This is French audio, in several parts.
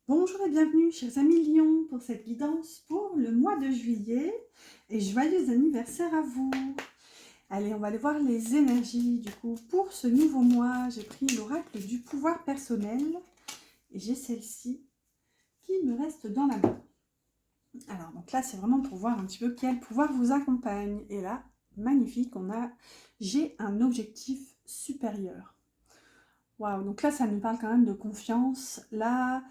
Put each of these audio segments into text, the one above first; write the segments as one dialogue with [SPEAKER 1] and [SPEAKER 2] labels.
[SPEAKER 1] Bonjour et bienvenue, chers amis Lion, pour cette guidance pour le mois de juillet. Et joyeux anniversaire à vous! Allez, on va aller voir les énergies du coup. Pour ce nouveau mois, j'ai pris l'oracle du pouvoir personnel. Et j'ai celle-ci qui me reste dans la main. Alors, donc là, c'est vraiment pour voir un petit peu quel pouvoir vous accompagne. Et là, magnifique, j'ai un objectif supérieur. Waouh, donc là, ça nous parle quand même de confiance. Là,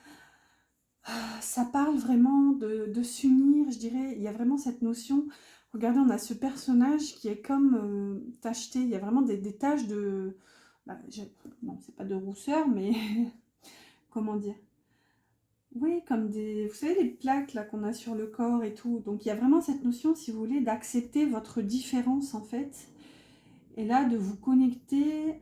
[SPEAKER 1] ça parle vraiment de s'unir, je dirais. Il y a vraiment cette notion. Regardez, on a ce personnage qui est comme tacheté. Il y a vraiment des taches de. Bah, non, c'est pas de rousseur, mais comment dire? Oui, comme des. Vous savez, les plaques là qu'on a sur le corps et tout. Donc il y a vraiment cette notion, si vous voulez, d'accepter votre différence en fait. Et là, de vous connecter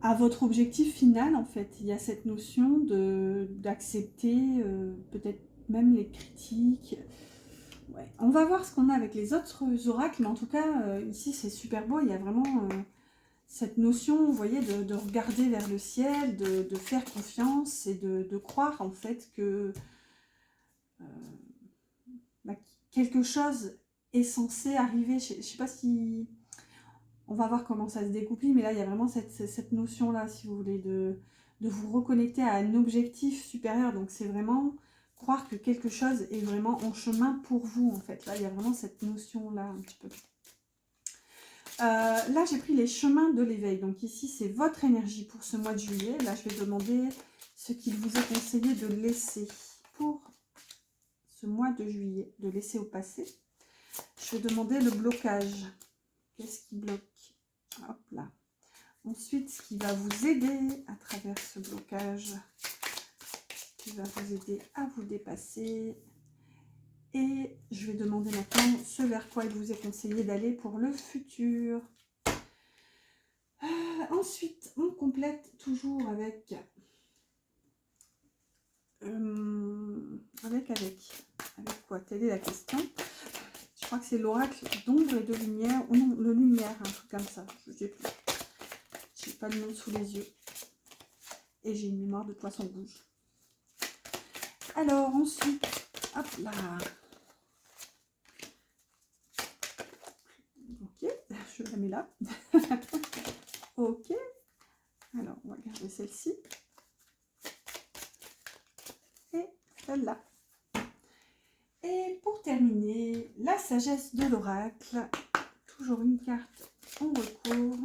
[SPEAKER 1] à votre objectif final, en fait. Il y a cette notion d'accepter peut-être même les critiques. Ouais. On va voir ce qu'on a avec les autres oracles, mais en tout cas, ici, c'est super beau. Il y a vraiment cette notion, vous voyez, de regarder vers le ciel, de faire confiance et de croire, en fait, que euh, bah, quelque chose est censé arriver. Je ne sais pas si... On va voir comment ça se dégoupille, mais là, il y a vraiment cette notion-là, si vous voulez, de vous reconnecter à un objectif supérieur. Donc, c'est vraiment croire que quelque chose est vraiment en chemin pour vous, en fait. Là, il y a vraiment cette notion-là, un petit peu. Là, j'ai pris les chemins de l'éveil. Donc, ici, c'est votre énergie pour ce mois de juillet. Là, je vais demander ce qu'il vous est conseillé de laisser pour ce mois de juillet, de laisser au passé. Je vais demander le blocage. Qu'est-ce qui bloque? Hop là. Ensuite, ce qui va vous aider à travers ce blocage, qui va vous aider à vous dépasser. Et je vais demander maintenant ce vers quoi il vous est conseillé d'aller pour le futur. Ensuite, on complète toujours avec quoi? Telle est la question. Je crois que c'est l'oracle d'ombre et de lumière, ou non, de lumière, un truc comme ça. Je sais plus. J'ai pas le nom sous les yeux. Et j'ai une mémoire de poisson rouge. Alors ensuite, hop là. Ok, je la mets là. Ok. Alors, on va garder celle-ci. Et celle-là. Et pour terminer, la sagesse de l'oracle. Toujours une carte en recours.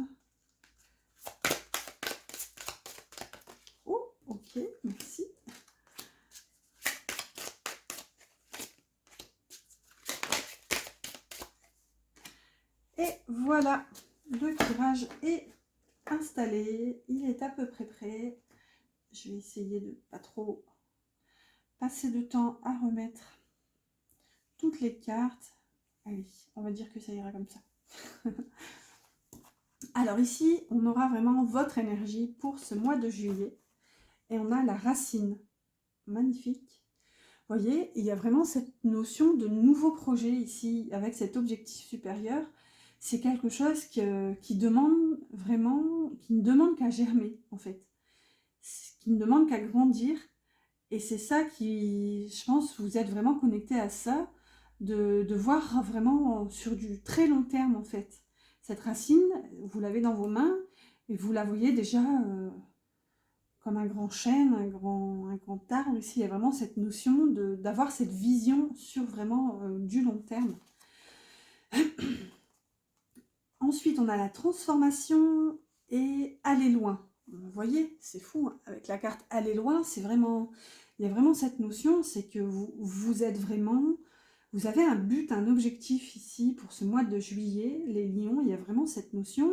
[SPEAKER 1] Oh, ok, merci. Et voilà, le tirage est installé. Il est à peu près prêt. Je vais essayer de pas trop passer de temps à remettre toutes les cartes. Allez, on va dire que ça ira comme ça. Alors ici, on aura vraiment votre énergie pour ce mois de juillet. Et on a la racine. Magnifique. Vous voyez, il y a vraiment cette notion de nouveau projet ici, avec cet objectif supérieur. C'est quelque chose qui demande vraiment, qui ne demande qu'à germer, en fait. Qui ne demande qu'à grandir. Et c'est ça qui, je pense, vous êtes vraiment connecté à ça, de voir vraiment sur du très long terme, en fait. Cette racine, vous l'avez dans vos mains, et vous la voyez déjà comme un grand chêne, un grand arbre. Ici, il y a vraiment cette notion d'avoir cette vision sur vraiment du long terme. Ensuite, on a la transformation et aller loin. Vous voyez, c'est fou, hein. Avec la carte aller loin, c'est vraiment... Il y a vraiment cette notion, c'est que vous êtes vraiment... Vous avez un but, un objectif ici pour ce mois de juillet, les lions. Il y a vraiment cette notion...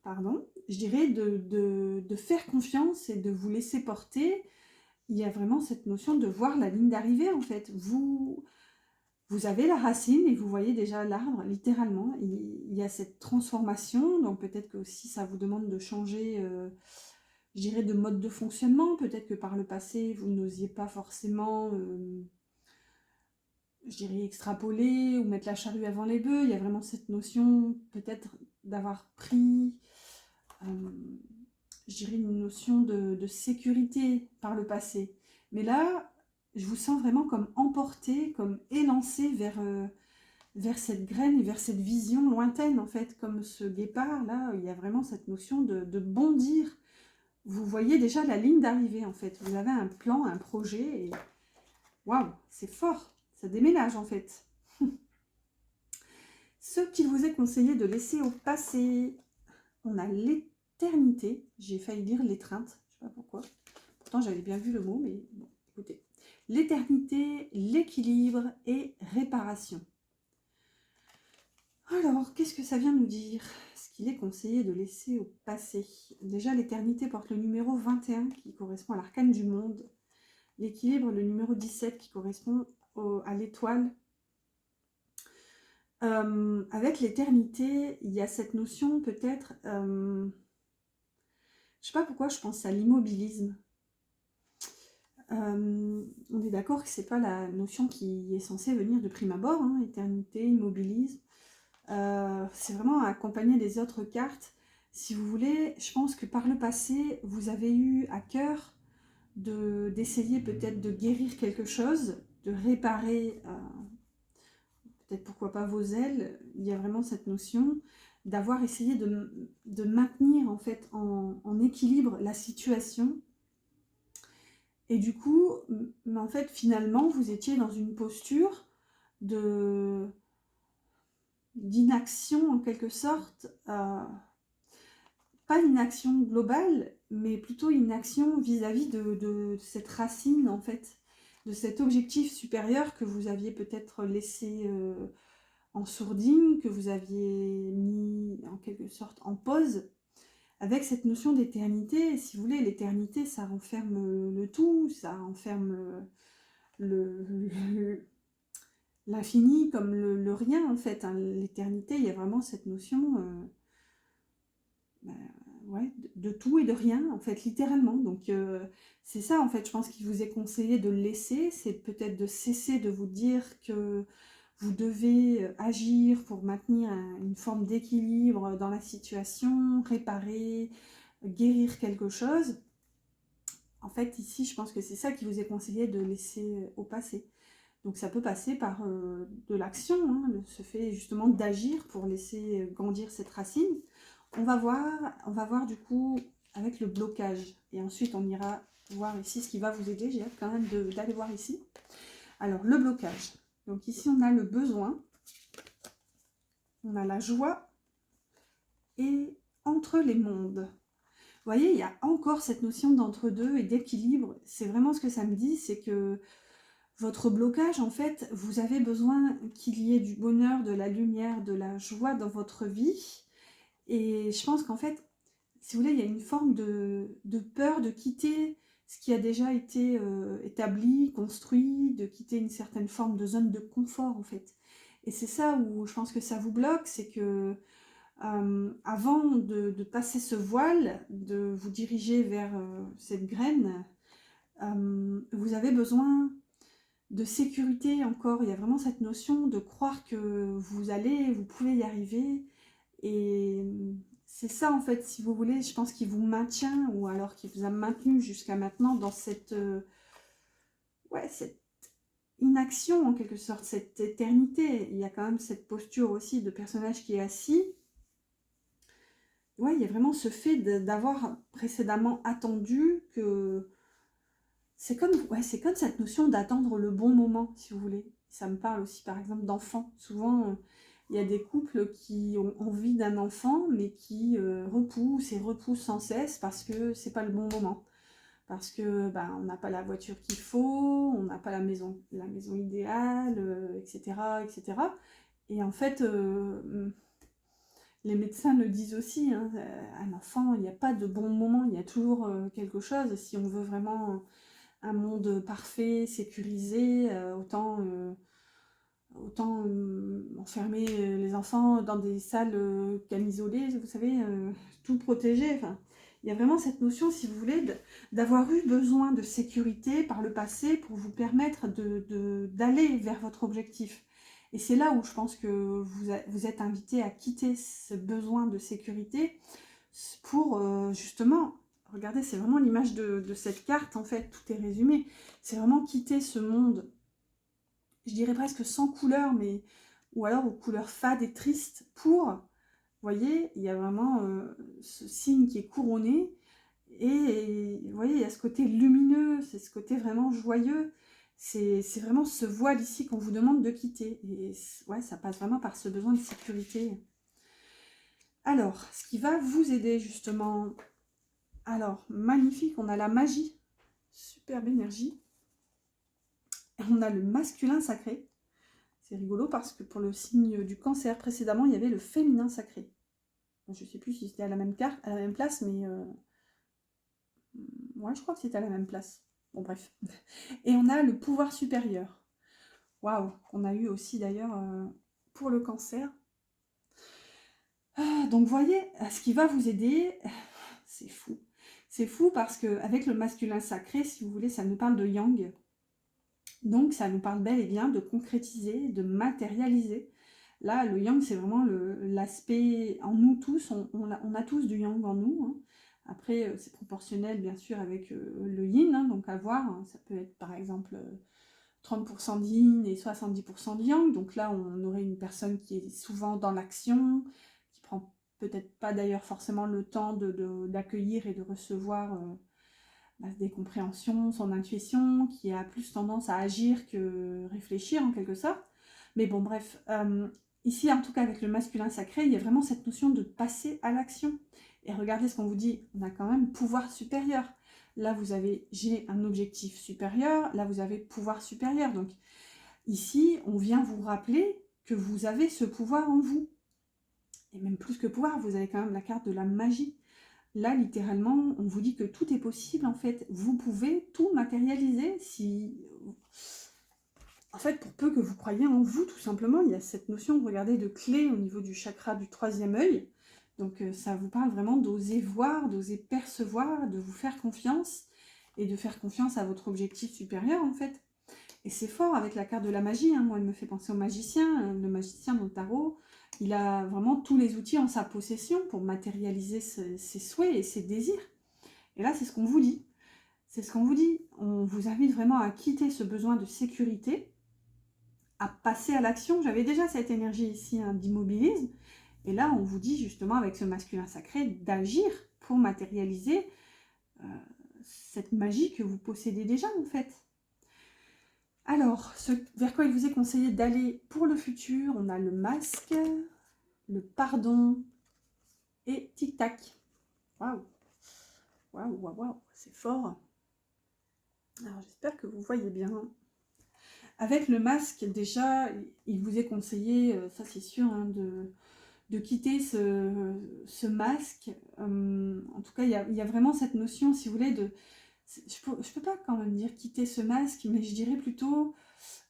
[SPEAKER 1] Pardon, je dirais de faire confiance et de vous laisser porter. Il y a vraiment cette notion de voir la ligne d'arrivée, en fait. Vous avez la racine et vous voyez déjà l'arbre, littéralement. Il y a cette transformation, donc peut-être que aussi ça vous demande de changer, je dirais, de mode de fonctionnement. Peut-être que par le passé, vous n'osiez pas forcément, je dirais, extrapoler ou mettre la charrue avant les bœufs. Il y a vraiment cette notion, peut-être, d'avoir pris... je dirais, une notion de sécurité par le passé. Mais là, je vous sens vraiment comme emporté, comme élancé vers cette graine et vers cette vision lointaine, en fait, comme ce guépard, là, il y a vraiment cette notion de bondir. Vous voyez déjà la ligne d'arrivée, en fait. Vous avez un plan, un projet, et waouh, c'est fort. Ça déménage, en fait. Ce qu'il vous est conseillé de laisser au passé, on a l'éternité. J'ai failli dire l'étreinte, je ne sais pas pourquoi. Pourtant, j'avais bien vu le mot, mais bon, écoutez. L'éternité, l'équilibre et réparation. Alors, qu'est-ce que ça vient nous dire? Ce qu'il est conseillé de laisser au passé. Déjà, l'éternité porte le numéro 21 qui correspond à l'arcane du monde. L'équilibre, le numéro 17 qui correspond à l'étoile. Avec l'éternité, il y a cette notion peut-être... je sais pas pourquoi je pense à l'immobilisme. On est d'accord que c'est pas la notion qui est censée venir de prime abord, hein, éternité, immobilisme. C'est vraiment accompagné des autres cartes. Si vous voulez, je pense que par le passé, vous avez eu à cœur d'essayer peut-être de guérir quelque chose, de réparer, peut-être pourquoi pas vos ailes. Il y a vraiment cette notion d'avoir essayé de maintenir en fait en équilibre la situation. Et du coup, en fait, finalement, vous étiez dans une posture d'inaction en quelque sorte, pas une action globale, mais plutôt une action vis-à-vis de cette racine en fait, de cet objectif supérieur que vous aviez peut-être laissé en sourdine, que vous aviez mis en quelque sorte en pause, avec cette notion d'éternité. Si vous voulez, l'éternité, ça renferme le tout, ça renferme l'infini comme le rien en fait, hein. L'éternité, il y a vraiment cette notion ouais, de tout et de rien en fait, littéralement. Donc c'est ça en fait, je pense qu'il vous est conseillé de le laisser, c'est peut-être de cesser de vous dire que vous devez agir pour maintenir une forme d'équilibre dans la situation, réparer, guérir quelque chose. En fait, ici, je pense que c'est ça qui vous est conseillé de laisser au passé. Donc ça peut passer par de l'action, hein, ce fait justement d'agir pour laisser grandir cette racine. On va voir du coup avec le blocage. Et ensuite, on ira voir ici ce qui va vous aider. J'ai hâte quand même d'aller voir ici. Alors, le blocage. Donc ici, on a le besoin. On a la joie. Et entre les mondes. Vous voyez, il y a encore cette notion d'entre-deux et d'équilibre. C'est vraiment ce que ça me dit, c'est que votre blocage, en fait, vous avez besoin qu'il y ait du bonheur, de la lumière, de la joie dans votre vie. Et je pense qu'en fait, si vous voulez, il y a une forme de peur de quitter ce qui a déjà été établi, construit, de quitter une certaine forme de zone de confort, en fait. Et c'est ça où je pense que ça vous bloque, c'est que avant de passer ce voile, de vous diriger vers cette graine, vous avez besoin de sécurité encore. Il y a vraiment cette notion de croire que vous pouvez y arriver. Et c'est ça, en fait, si vous voulez, je pense qu'il vous maintient, ou alors qu'il vous a maintenu jusqu'à maintenant dans cette inaction, en quelque sorte, cette éternité. Il y a quand même cette posture aussi de personnage qui est assis. Ouais, il y a vraiment ce fait d'avoir précédemment attendu que... C'est comme cette notion d'attendre le bon moment, si vous voulez. Ça me parle aussi, par exemple, d'enfants. Souvent, il y a des couples qui ont envie d'un enfant, mais qui repoussent et repoussent sans cesse parce que c'est pas le bon moment. Parce que on n'a pas la voiture qu'il faut, on n'a pas la maison idéale, etc., etc. Et en fait, les médecins le disent aussi, hein, un enfant, il n'y a pas de bon moment, il y a toujours quelque chose. Si on veut vraiment un monde parfait, sécurisé, autant enfermer les enfants dans des salles camisolées, vous savez, tout protégé. Enfin, il y a vraiment cette notion, si vous voulez, d'avoir eu besoin de sécurité par le passé pour vous permettre d'aller vers votre objectif. Et c'est là où je pense que vous êtes invité à quitter ce besoin de sécurité pour justement regardez, c'est vraiment l'image de cette carte, en fait, tout est résumé. C'est vraiment quitter ce monde, je dirais presque sans couleur, mais ou alors aux couleurs fades et tristes pour, vous voyez, il y a vraiment ce signe qui est couronné, et vous voyez, il y a ce côté lumineux, c'est ce côté vraiment joyeux, c'est vraiment ce voile ici qu'on vous demande de quitter, et ouais, ça passe vraiment par ce besoin de sécurité. Alors, ce qui va vous aider justement, alors, magnifique, on a la magie, superbe énergie, et on a le masculin sacré. C'est rigolo parce que pour le signe du cancer précédemment, il y avait le féminin sacré. Je ne sais plus si c'était à la même carte, à la même place, mais ouais, je crois que c'était à la même place. Bon, bref. Et on a le pouvoir supérieur. Waouh, qu'on a eu aussi d'ailleurs pour le cancer. Donc, vous voyez, ce qui va vous aider, c'est fou. C'est fou parce qu'avec le masculin sacré, si vous voulez, ça nous parle de yang. Donc, ça nous parle bel et bien de concrétiser, de matérialiser. Là, le yang, c'est vraiment l'aspect en nous tous. On a tous du yang en nous. Hein. Après, c'est proportionnel, bien sûr, avec le yin. Hein, donc, à voir. Hein. Ça peut être, par exemple, 30% de yin et 70% de yang. Donc là, on aurait une personne qui est souvent dans l'action, qui prend peut-être pas d'ailleurs forcément le temps d'accueillir et de recevoir des compréhensions, son intuition, qui a plus tendance à agir que réfléchir en quelque sorte. Mais bon, bref, ici, en tout cas avec le masculin sacré, il y a vraiment cette notion de passer à l'action. Et regardez ce qu'on vous dit, on a quand même pouvoir supérieur. Là, vous avez, j'ai un objectif supérieur, là, vous avez pouvoir supérieur. Donc, ici, on vient vous rappeler que vous avez ce pouvoir en vous. Et même plus que pouvoir, vous avez quand même la carte de la magie. Là, littéralement, on vous dit que tout est possible, en fait. Vous pouvez tout matérialiser si... En fait, pour peu que vous croyez en vous, tout simplement, il y a cette notion, regardez, de clé au niveau du chakra du troisième œil. Donc, ça vous parle vraiment d'oser voir, d'oser percevoir, de vous faire confiance et de faire confiance à votre objectif supérieur, en fait. Et c'est fort avec la carte de la magie. Hein. Moi, elle me fait penser au magicien. Le magicien dans le tarot, il a vraiment tous les outils en sa possession pour matérialiser ses souhaits et ses désirs. Et là, c'est ce qu'on vous dit. C'est ce qu'on vous dit. On vous invite vraiment à quitter ce besoin de sécurité, à passer à l'action. J'avais déjà cette énergie ici hein, d'immobilisme. Et là, on vous dit justement avec ce masculin sacré d'agir pour matérialiser cette magie que vous possédez déjà en fait. Alors, ce vers quoi il vous est conseillé d'aller pour le futur, on a le masque, le pardon et tic-tac. Waouh, waouh, waouh, waouh, c'est fort. Alors, j'espère que vous voyez bien. Avec le masque, déjà, il vous est conseillé, ça c'est sûr, hein, de quitter ce masque. En tout cas, il y a vraiment cette notion, si vous voulez, de... Je peux pas quand même dire quitter ce masque, mais je dirais plutôt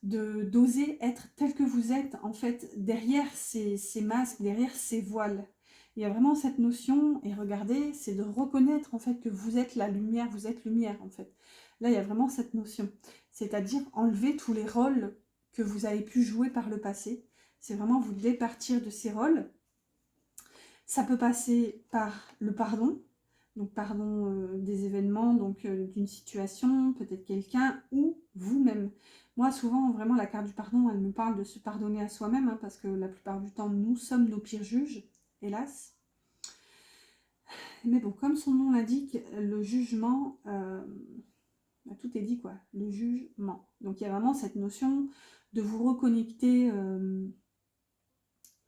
[SPEAKER 1] d'oser être tel que vous êtes, en fait, derrière ces masques, derrière ces voiles. Il y a vraiment cette notion, et regardez, c'est de reconnaître, en fait, que vous êtes la lumière, vous êtes lumière, en fait. Là, il y a vraiment cette notion. C'est-à-dire enlever tous les rôles que vous avez pu jouer par le passé. C'est vraiment vous départir de ces rôles. Ça peut passer par le pardon, donc pardon des événements, donc d'une situation, peut-être quelqu'un ou vous-même. Moi, souvent, vraiment, la carte du pardon, elle me parle de se pardonner à soi-même, hein, parce que la plupart du temps, nous sommes nos pires juges, hélas. Mais bon, comme son nom l'indique, le jugement, tout est dit, quoi, le jugement. Donc, il y a vraiment cette notion de vous reconnecter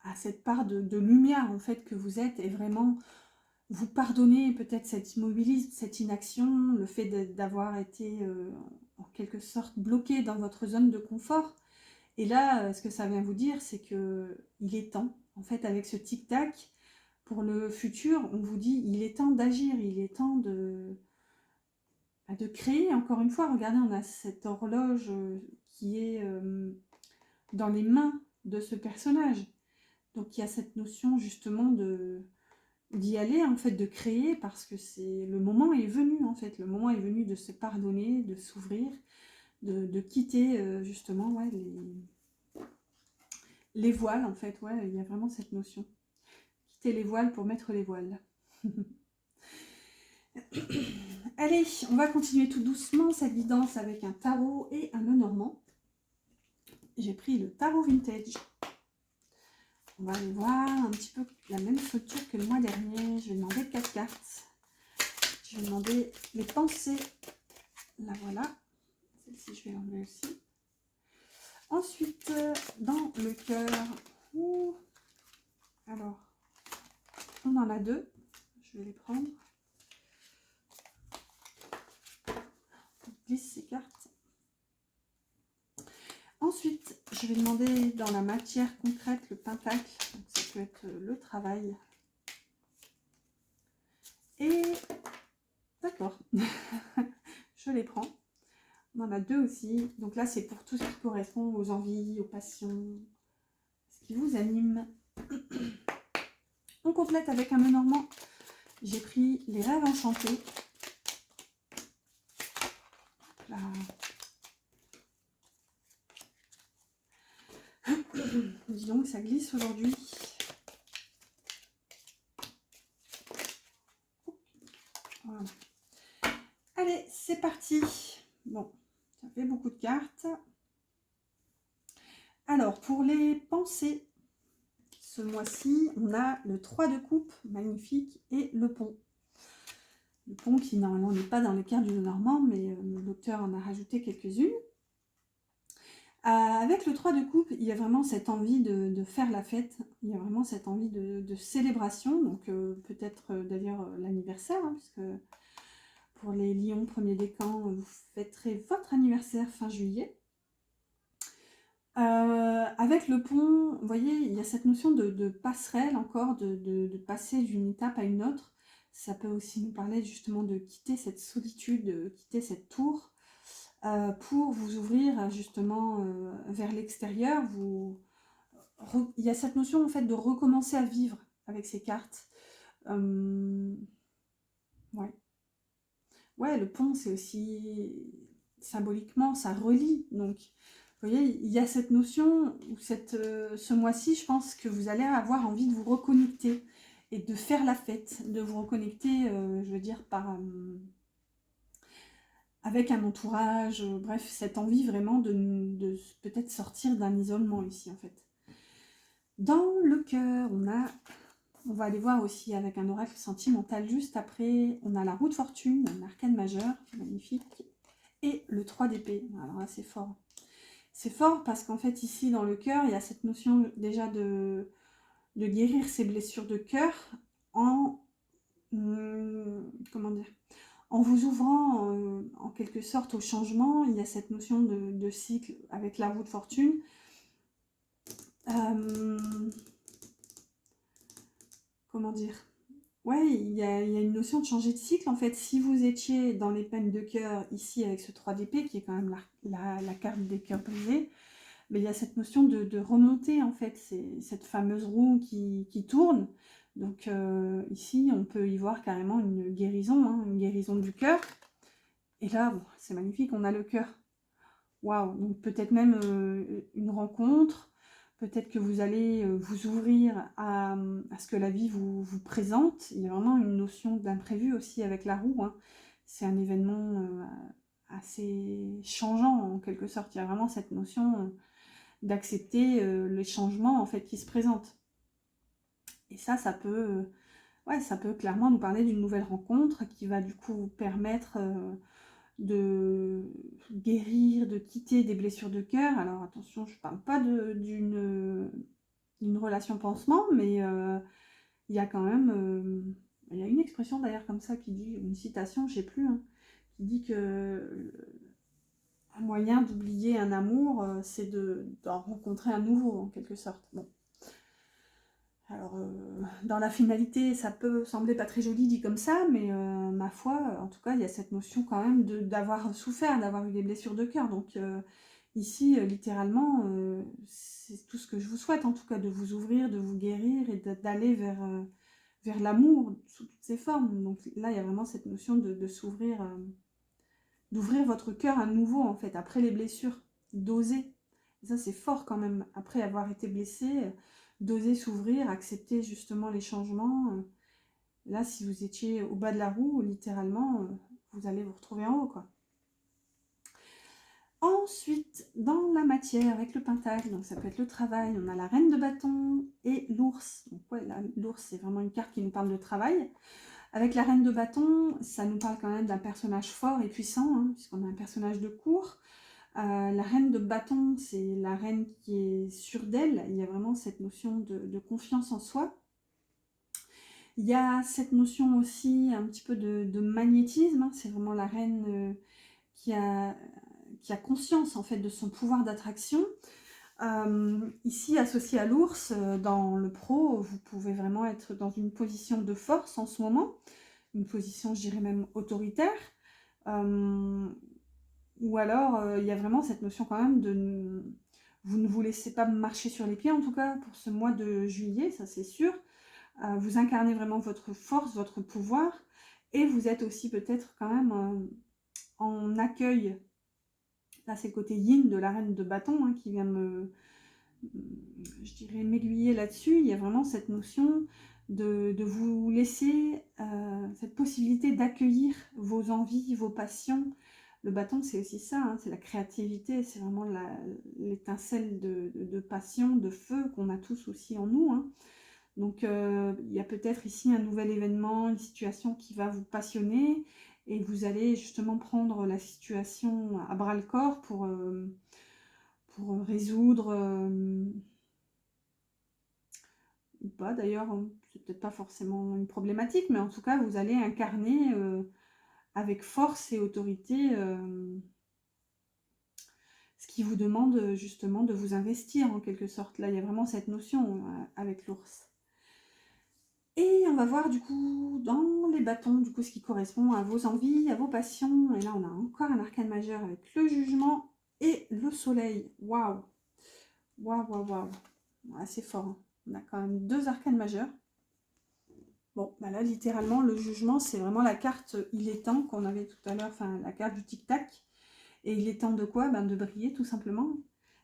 [SPEAKER 1] à cette part de lumière, en fait, que vous êtes, et vraiment vous pardonner peut-être cet immobilisme, cette inaction, le fait d'avoir été en quelque sorte bloqué dans votre zone de confort. Et là, ce que ça vient vous dire, c'est que il est temps, en fait, avec ce tic-tac, pour le futur, on vous dit, il est temps d'agir, il est temps de créer. Encore une fois, regardez, on a cette horloge qui est dans les mains de ce personnage. Donc, il y a cette notion, justement, d'y aller, en fait, de créer, parce que le moment est venu, en fait. Le moment est venu de se pardonner, de s'ouvrir, de quitter, justement, ouais, les voiles, en fait. Ouais, il y a vraiment cette notion. Quitter les voiles pour mettre les voiles. Allez, on va continuer tout doucement cette guidance avec un tarot et un Lenormand. J'ai pris le tarot vintage. On va aller voir un petit peu la même structure que le mois dernier. Je vais demander 4 cartes. Je vais demander les pensées. La voilà. Celle-ci, je vais l'enlever aussi. Ensuite, dans le cœur. Alors, on en a 2. Je vais les prendre. On glisse ces cartes. Ensuite, je vais demander dans la matière concrète le pentacle. Donc, ça peut être le travail. Et d'accord, je les prends. On en a 2 aussi. Donc là, c'est pour tout ce qui correspond aux envies, aux passions, ce qui vous anime. On complète avec un Lenormand. J'ai pris les rêves enchantés. Là. Dis donc, ça glisse aujourd'hui. Voilà. Allez, c'est parti. Bon, ça fait beaucoup de cartes. Alors, pour les pensées, ce mois-ci, on a le 3 de coupe, magnifique, et le pont. Le pont qui, normalement, n'est pas dans les cartes du Lenormand, mais l'auteur en a rajouté quelques-unes. Avec le 3 de coupe, il y a vraiment cette envie de faire la fête, il y a vraiment cette envie de célébration, donc peut-être d'ailleurs l'anniversaire, hein, puisque pour les lions premier décan, vous fêterez votre anniversaire fin juillet. Avec le pont, vous voyez, il y a cette notion de passerelle encore, de passer d'une étape à une autre. Ça peut aussi nous parler justement de quitter cette solitude, de quitter cette tour, pour vous ouvrir justement vers l'extérieur. Il y a cette notion en fait de recommencer à vivre avec ces cartes. Ouais. Ouais, le pont, c'est aussi symboliquement, ça relie. Donc, vous voyez, il y a cette notion, ou ce mois-ci, je pense que vous allez avoir envie de vous reconnecter et de faire la fête, de vous reconnecter, je veux dire, avec un entourage, bref, cette envie vraiment de peut-être sortir d'un isolement ici, en fait. Dans le cœur, on va aller voir aussi avec un oracle sentimental juste après, on a la roue de fortune, un arcane majeur, magnifique, et le 3 d'épée. Alors là, c'est fort. C'est fort parce qu'en fait, ici, dans le cœur, il y a cette notion déjà de guérir ses blessures de cœur en, comment dire, en vous ouvrant en quelque sorte au changement. Il y a cette notion de cycle avec la roue de fortune. Comment dire? Ouais, il y a une notion de changer de cycle. En fait, si vous étiez dans les peines de cœur, ici avec ce 3 d'épée, qui est quand même la carte des cœurs brisés, mais il y a cette notion de remonter, en fait. C'est cette fameuse roue qui tourne. Donc ici, on peut y voir carrément une guérison, hein, une guérison du cœur. Et là, bon, c'est magnifique, on a le cœur. Waouh! Donc peut-être même une rencontre. Peut-être que vous allez vous ouvrir à ce que la vie vous présente. Il y a vraiment une notion d'imprévu aussi avec la roue, hein. C'est un événement assez changeant en quelque sorte. Il y a vraiment cette notion d'accepter les changements en fait qui se présentent. Et ça peut, ouais, ça peut clairement nous parler d'une nouvelle rencontre qui va du coup vous permettre de guérir, de quitter des blessures de cœur. Alors attention, je ne parle pas d'une relation pansement, mais il y a quand même, il y a une expression d'ailleurs comme ça qui dit, une citation, je ne sais plus, hein, qui dit que un moyen d'oublier un amour, c'est d'en rencontrer un nouveau en quelque sorte. Bon. Alors, dans la finalité, ça peut sembler pas très joli dit comme ça, mais ma foi, en tout cas, il y a cette notion quand même d'avoir souffert, d'avoir eu des blessures de cœur. Donc ici, littéralement, c'est tout ce que je vous souhaite, en tout cas, de vous ouvrir, de vous guérir et d'aller vers l'amour sous toutes ses formes. Donc là, il y a vraiment cette notion de s'ouvrir, d'ouvrir votre cœur à nouveau, en fait, après les blessures, d'oser. Et ça, c'est fort quand même, après avoir été blessé, d'oser s'ouvrir, accepter justement les changements. Là, si vous étiez au bas de la roue, littéralement, vous allez vous retrouver en haut, quoi. Ensuite, dans la matière, avec le pentacle, donc ça peut être le travail, on a la reine de bâton et l'ours. Donc ouais, l'ours, c'est vraiment une carte qui nous parle de travail. Avec la reine de bâton, ça nous parle quand même d'un personnage fort et puissant, hein, puisqu'on a un personnage de cour. La reine de bâton, c'est la reine qui est sûre d'elle. Il y a vraiment cette notion de confiance en soi. Il y a cette notion aussi un petit peu de magnétisme, hein. C'est vraiment la reine qui a conscience en fait de son pouvoir d'attraction. Ici, associé à l'ours, dans le pro, vous pouvez vraiment être dans une position de force en ce moment, une position, je dirais même autoritaire, ou alors il y a vraiment cette notion quand même de... Vous ne vous laissez pas marcher sur les pieds, en tout cas pour ce mois de juillet, ça c'est sûr. Vous incarnez vraiment votre force, votre pouvoir, et vous êtes aussi peut-être quand même en accueil. Là, c'est le côté yin de la reine de bâton hein, qui vient je dirais, m'aiguiller là-dessus. Il y a vraiment cette notion de vous laisser cette possibilité d'accueillir vos envies, vos passions. Le bâton, c'est aussi ça, hein, c'est la créativité, c'est vraiment l'étincelle de passion, de feu qu'on a tous aussi en nous. Hein. Donc, il y a peut-être ici un nouvel événement, une situation qui va vous passionner et vous allez justement prendre la situation à bras-le-corps pour résoudre, ou pas d'ailleurs, hein, c'est peut-être pas forcément une problématique, mais en tout cas, vous allez incarner avec force et autorité ce qui vous demande justement de vous investir en quelque sorte. Là, il y a vraiment cette notion avec l'ours. Et on va voir du coup dans les bâtons, du coup ce qui correspond à vos envies, à vos passions. Et là on a encore un arcane majeur avec le jugement et le soleil. Waouh, waouh, waouh, waouh. Assez fort. Hein. On a quand même 2 arcanes majeurs. Bon, bah là littéralement le jugement c'est vraiment la carte il est temps qu'on avait tout à l'heure, enfin la carte du tic-tac. Et il est temps de quoi? Ben, de briller tout simplement.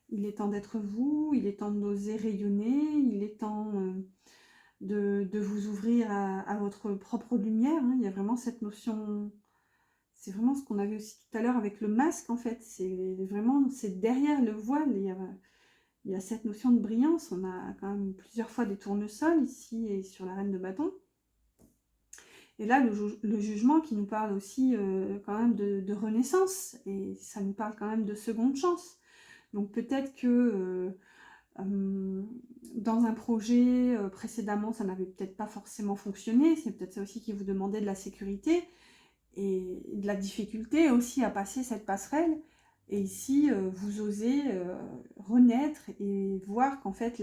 [SPEAKER 1] Il est temps d'être vous, il est temps d'oser rayonner, il est temps... de vous ouvrir à votre propre lumière. Hein. Il y a vraiment cette notion, c'est vraiment ce qu'on avait aussi tout à l'heure avec le masque en fait, c'est vraiment, c'est derrière le voile, il y a cette notion de brillance. On a quand même plusieurs fois des tournesols ici et sur la reine de bâton. Et là, le jugement qui nous parle aussi quand même de renaissance, et ça nous parle quand même de seconde chance. Donc peut-être que dans un projet précédemment, ça n'avait peut-être pas forcément fonctionné. C'est peut-être ça aussi qui vous demandait de la sécurité et de la difficulté aussi à passer cette passerelle. Et ici, vous osez renaître et voir qu'en fait,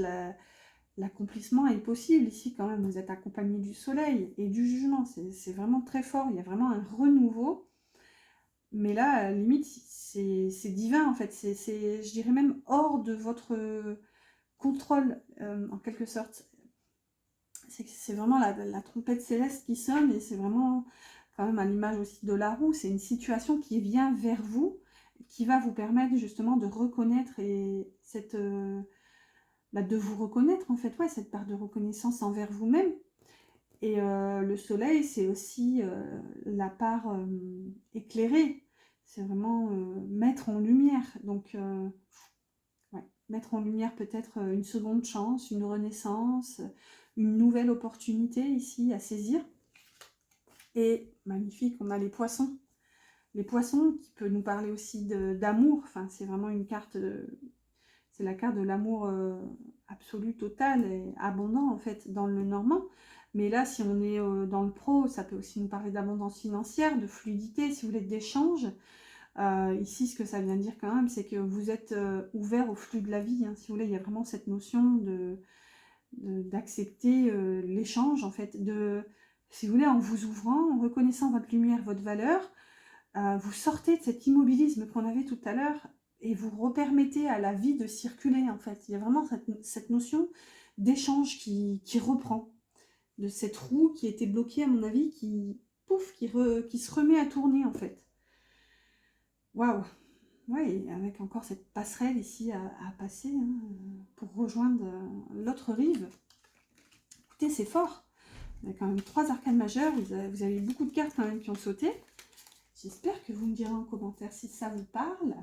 [SPEAKER 1] l'accomplissement est possible. Ici, quand même, vous êtes accompagné du soleil et du jugement. C'est vraiment très fort. Il y a vraiment un renouveau. Mais là, à la limite, c'est divin, en fait. Je dirais même hors de votre contrôle, en quelque sorte. C'est vraiment la trompette céleste qui sonne, et c'est vraiment, quand même à l'image aussi de la roue, c'est une situation qui vient vers vous, qui va vous permettre justement de reconnaître et de vous reconnaître en fait, ouais, cette part de reconnaissance envers vous-même. Et le soleil, c'est aussi la part éclairée, c'est vraiment mettre en lumière. Donc, ouais, mettre en lumière peut-être une seconde chance, une renaissance, une nouvelle opportunité ici à saisir. Et magnifique, on a les poissons. Les poissons qui peut nous parler aussi d'amour. Enfin, c'est vraiment une carte, c'est la carte de l'amour absolu, total et abondant en fait dans le normand. Mais là, si on est dans le pro, ça peut aussi nous parler d'abondance financière, de fluidité, si vous voulez, d'échange. Ici, ce que ça vient dire quand même, c'est que vous êtes ouvert au flux de la vie. Hein, si vous voulez, il y a vraiment cette notion d'accepter l'échange, en fait, si vous voulez, en vous ouvrant, en reconnaissant votre lumière, votre valeur, vous sortez de cet immobilisme qu'on avait tout à l'heure et vous repermettez à la vie de circuler, en fait. Il y a vraiment cette notion d'échange qui reprend, de cette roue qui était bloquée, à mon avis, qui se remet à tourner, en fait. Waouh! Oui, avec encore cette passerelle ici à passer hein, pour rejoindre l'autre rive. Écoutez, c'est fort. Il y a quand même 3 arcanes majeures. Vous avez eu beaucoup de cartes quand même qui ont sauté. J'espère que vous me direz en commentaire si ça vous parle.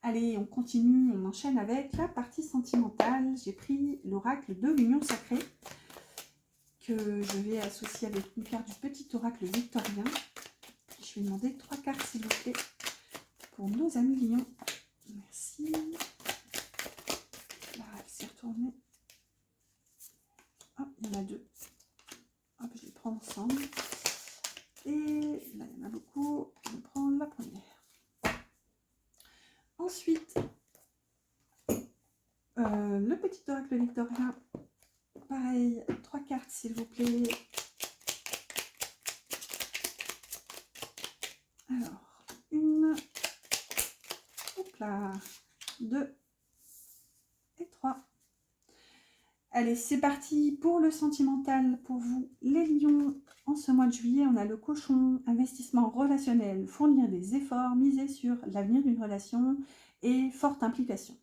[SPEAKER 1] Allez, on continue, on enchaîne avec la partie sentimentale. J'ai pris l'oracle de l'union sacrée que je vais associer avec une carte du petit oracle victorien. Je vais demander 3 cartes s'il vous plaît pour nos amis lions. Merci. Là, elle s'est retournée. Hop, il y en a 2. Hop, je les prends ensemble. Et là, il y en a beaucoup. Je vais prendre la première. Ensuite, le petit oracle victorien. Pareil, 3 cartes s'il vous plaît. Alors, 1, hop là, 2 et 3. Allez, c'est parti pour le sentimental pour vous, les lions. En ce mois de juillet, on a le cochon, investissement relationnel, fournir des efforts, miser sur l'avenir d'une relation et forte implication.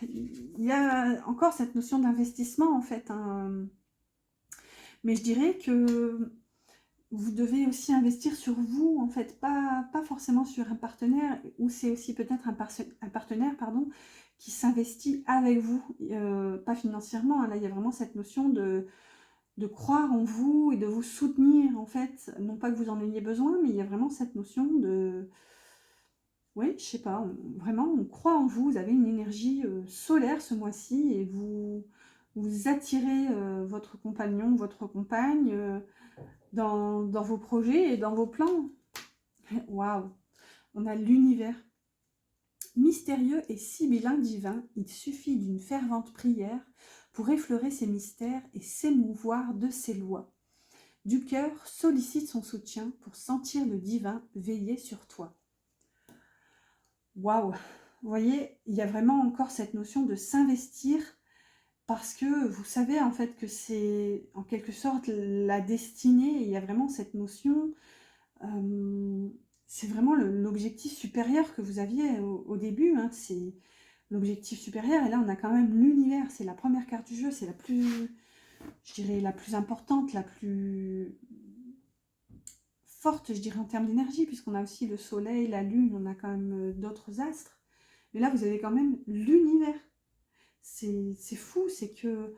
[SPEAKER 1] Il y a encore cette notion d'investissement en fait, hein. Mais je dirais que vous devez aussi investir sur vous, en fait, pas forcément sur un partenaire, ou c'est aussi peut-être un partenaire pardon, qui s'investit avec vous, pas financièrement. Là, il y a vraiment cette notion de croire en vous et de vous soutenir, en fait. Non pas que vous en ayez besoin, mais il y a vraiment cette notion de... Oui, je sais pas, vraiment, on croit en vous, vous avez une énergie solaire ce mois-ci, et vous attirez votre compagnon, votre compagne... dans vos projets et dans vos plans. Waouh! On a l'univers. Mystérieux et sibyllin divin, il suffit d'une fervente prière pour effleurer ses mystères et s'émouvoir de ses lois. Du cœur, sollicite son soutien pour sentir le divin veiller sur toi. Waouh! Vous voyez, il y a vraiment encore cette notion de s'investir parce que vous savez en fait que c'est en quelque sorte la destinée. Et il y a vraiment cette notion... c'est vraiment l'objectif supérieur que vous aviez au début, hein, c'est l'objectif supérieur, et là on a quand même l'univers, c'est la première carte du jeu, c'est la plus, je dirais, la plus importante, la plus forte, je dirais, en termes d'énergie, puisqu'on a aussi le soleil, la lune, on a quand même d'autres astres, mais là vous avez quand même l'univers, c'est fou, c'est que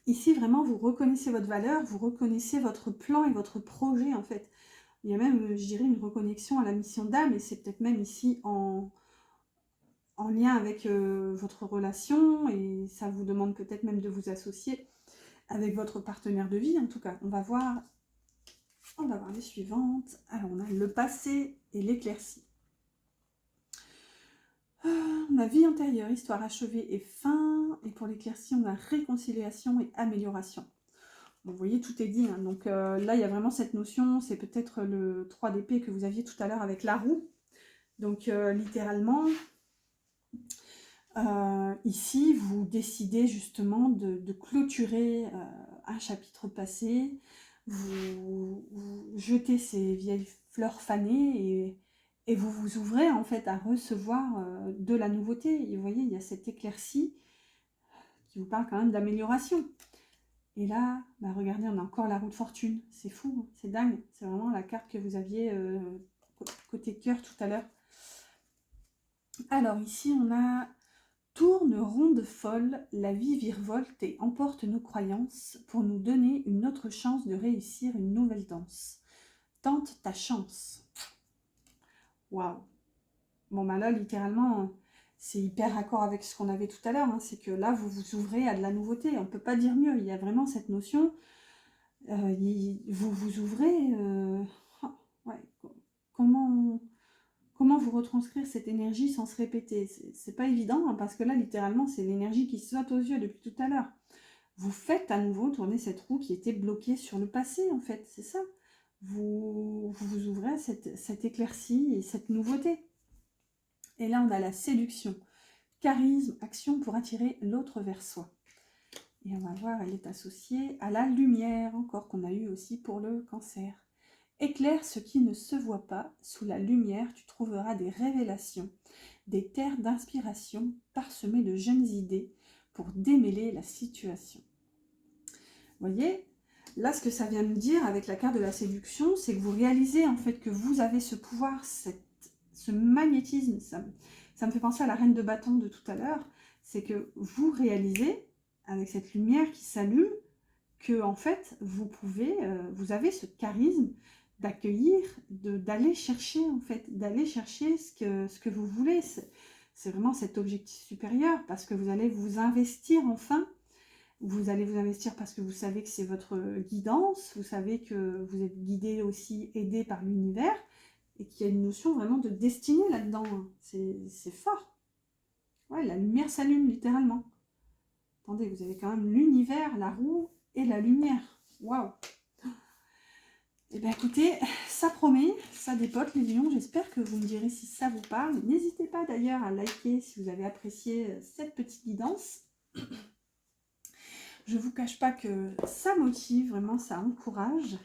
[SPEAKER 1] ici vraiment vous reconnaissez votre valeur, vous reconnaissez votre plan et votre projet en fait. Il y a même, je dirais, une reconnexion à la mission d'âme, et c'est peut-être même ici en lien avec votre relation, et ça vous demande peut-être même de vous associer avec votre partenaire de vie. En tout cas, on va voir les suivantes. Alors, on a le passé et l'éclaircie. On a vie antérieure, histoire achevée et fin, et pour l'éclaircie, on a réconciliation et amélioration. Vous voyez, tout est dit, hein. Donc là, il y a vraiment cette notion, c'est peut-être le 3 d'épée que vous aviez tout à l'heure avec la roue. Donc littéralement, ici, vous décidez justement de clôturer un chapitre passé, vous jetez ces vieilles fleurs fanées et vous vous ouvrez en fait à recevoir de la nouveauté. Et vous voyez, il y a cette éclaircie qui vous parle quand même d'amélioration. Et là, bah regardez, on a encore la roue de fortune. C'est fou, hein, c'est dingue. C'est vraiment la carte que vous aviez côté cœur tout à l'heure. Alors ici, on a tourne ronde folle, la vie virevolte et emporte nos croyances pour nous donner une autre chance de réussir une nouvelle danse. Tente ta chance. Waouh. Bon, bah là, littéralement, c'est hyper raccord avec ce qu'on avait tout à l'heure. Hein. C'est que là, vous vous ouvrez à de la nouveauté. On ne peut pas dire mieux. Il y a vraiment cette notion. Vous vous ouvrez. Ouais, comment vous retranscrire cette énergie sans se répéter? C'est pas évident, hein, parce que là, littéralement, c'est l'énergie qui saute aux yeux depuis tout à l'heure. Vous faites à nouveau tourner cette roue qui était bloquée sur le passé, en fait, c'est ça. Vous ouvrez à cette éclaircie et cette nouveauté. Et là, on a la séduction, charisme, action pour attirer l'autre vers soi. Et on va voir, elle est associée à la lumière, encore qu'on a eu aussi pour le cancer. Éclaire ce qui ne se voit pas, sous la lumière tu trouveras des révélations, des terres d'inspiration parsemées de jeunes idées pour démêler la situation. voyez, là, ce que ça vient me dire avec la carte de la séduction, c'est que vous réalisez en fait que vous avez ce pouvoir, ce magnétisme. Ça me fait penser à la reine de bâton de tout à l'heure. C'est que vous réalisez, avec cette lumière qui s'allume, que en fait, vous pouvez, vous avez ce charisme d'accueillir, d'aller chercher en fait, d'aller chercher ce que vous voulez. C'est vraiment cet objectif supérieur parce que vous allez vous investir enfin. Vous allez vous investir parce que vous savez que c'est votre guidance, vous savez que vous êtes guidé aussi, aidé par l'univers, et qu'il y a une notion vraiment de destinée là-dedans. Hein. C'est fort. Ouais, la lumière s'allume littéralement. Attendez, vous avez quand même l'univers, la roue et la lumière. Waouh! Eh bien écoutez, ça promet, ça dépote les lions. J'espère que vous me direz si ça vous parle. N'hésitez pas d'ailleurs à liker si vous avez apprécié cette petite guidance. Je ne vous cache pas que ça motive, vraiment ça encourage.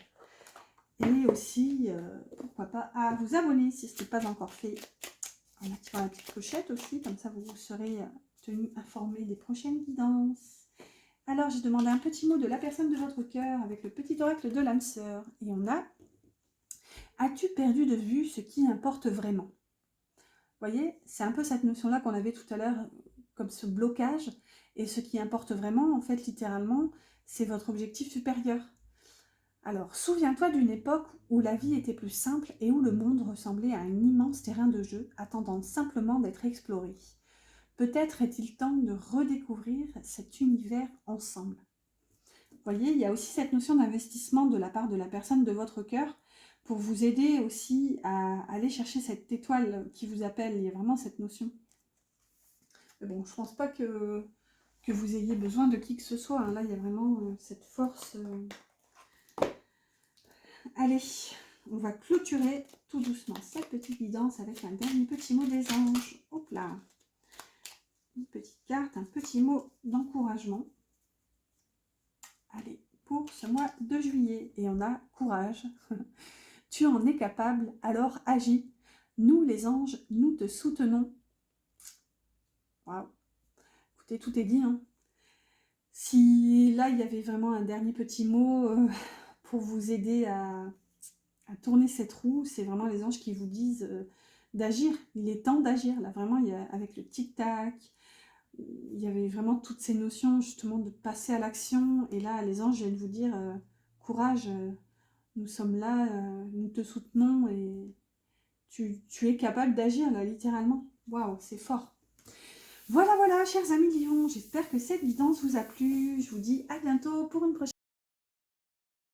[SPEAKER 1] Et aussi, pourquoi pas, à vous abonner si ce n'est pas encore fait. En activant la petite clochette aussi, comme ça vous serez tenu informé des prochaines guidances. Alors j'ai demandé un petit mot de la personne de votre cœur avec le petit oracle de l'âme sœur. Et on a « As-tu perdu de vue ce qui importe vraiment ?» Vous voyez, c'est un peu cette notion-là qu'on avait tout à l'heure, comme ce blocage. Et ce qui importe vraiment, en fait, littéralement, c'est votre objectif supérieur. Alors, souviens-toi d'une époque où la vie était plus simple et où le monde ressemblait à un immense terrain de jeu, attendant simplement d'être exploré. Peut-être est-il temps de redécouvrir cet univers ensemble. Vous voyez, il y a aussi cette notion d'investissement de la part de la personne de votre cœur pour vous aider aussi à aller chercher cette étoile qui vous appelle. Il y a vraiment cette notion. Mais bon, je ne pense pas que vous ayez besoin de qui que ce soit. Hein. Là, il y a vraiment cette force. Allez, on va clôturer tout doucement cette petite guidance avec un dernier petit mot des anges. Hop là. Une petite carte, un petit mot d'encouragement. Allez, pour ce mois de juillet. Et on a courage. Tu en es capable, alors agis. Nous, les anges, nous te soutenons. Waouh. Écoutez, tout est dit. Hein. Si là, il y avait vraiment un dernier petit mot pour vous aider à tourner cette roue, c'est vraiment les anges qui vous disent d'agir. Il est temps d'agir. Là, vraiment, il y a, avec le tic-tac, il y avait vraiment toutes ces notions, justement, de passer à l'action. Et là, les anges viennent vous dire courage, nous sommes là, nous te soutenons et tu es capable d'agir, là, littéralement. Waouh, c'est fort. Voilà, voilà, chers amis lions, j'espère que cette guidance vous a plu. Je vous dis à bientôt pour une prochaine.